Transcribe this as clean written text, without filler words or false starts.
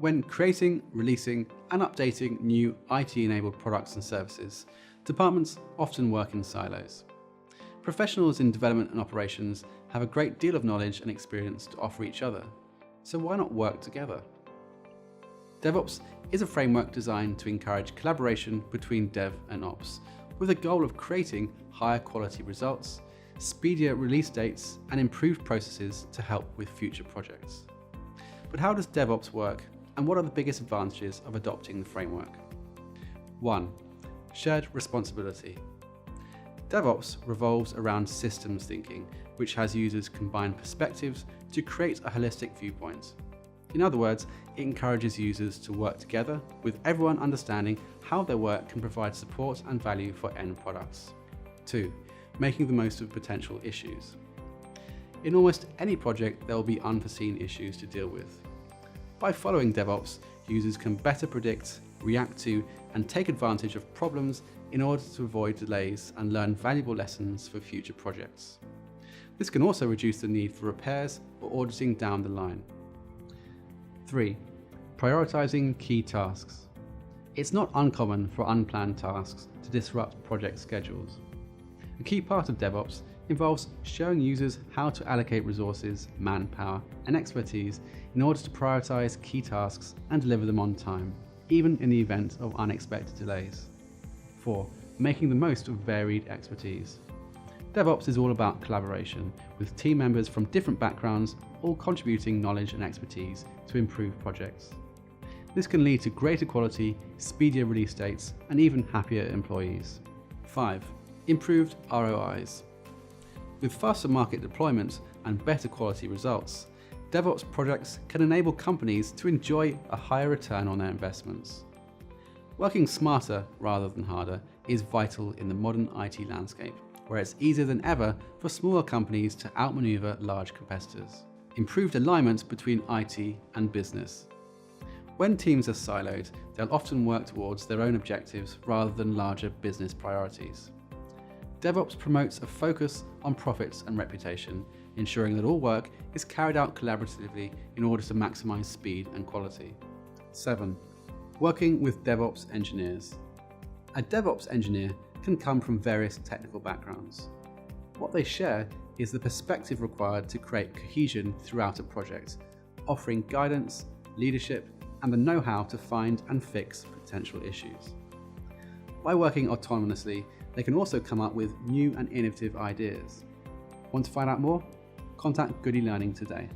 When creating, releasing, and updating new IT-enabled products and services, departments often work in silos. Professionals in development and operations have a great deal of knowledge and experience to offer each other, so why not work together? DevOps is a framework designed to encourage collaboration between dev and ops, with a goal of creating higher quality results, speedier release dates, and improved processes to help with future projects. But how does DevOps work, and what are the biggest advantages of adopting the framework? 1. Shared responsibility. DevOps revolves around systems thinking, which has users combine perspectives to create a holistic viewpoint. In other words, it encourages users to work together, with everyone understanding how their work can provide support and value for end products. 2. Making the most of potential issues. In almost any project, there will be unforeseen issues to deal with. By following DevOps, users can better predict, react to, and take advantage of problems in order to avoid delays and learn valuable lessons for future projects. This can also reduce the need for repairs or auditing down the line. 3. Prioritizing key tasks. It's not uncommon for unplanned tasks to disrupt project schedules. A key part of DevOps involves showing users how to allocate resources, manpower, and expertise in order to prioritize key tasks and deliver them on time, even in the event of unexpected delays. 4. Making the most of varied expertise. DevOps is all about collaboration, with team members from different backgrounds all contributing knowledge and expertise to improve projects. This can lead to greater quality, speedier release dates, and even happier employees. 5. Improved ROIs. With faster market deployment and better quality results, DevOps projects can enable companies to enjoy a higher return on their investments. Working smarter rather than harder is vital in the modern IT landscape, where it's easier than ever for smaller companies to outmaneuver large competitors. Improved alignment between IT and business. When teams are siloed, they'll often work towards their own objectives rather than larger business priorities. DevOps promotes a focus on profits and reputation, ensuring that all work is carried out collaboratively in order to maximize speed and quality. 7. Working with DevOps engineers. A DevOps engineer can come from various technical backgrounds. What they share is the perspective required to create cohesion throughout a project, offering guidance, leadership, and the know-how to find and fix potential issues. By working autonomously, they can also come up with new and innovative ideas. Want to find out more? Contact Goody Learning today.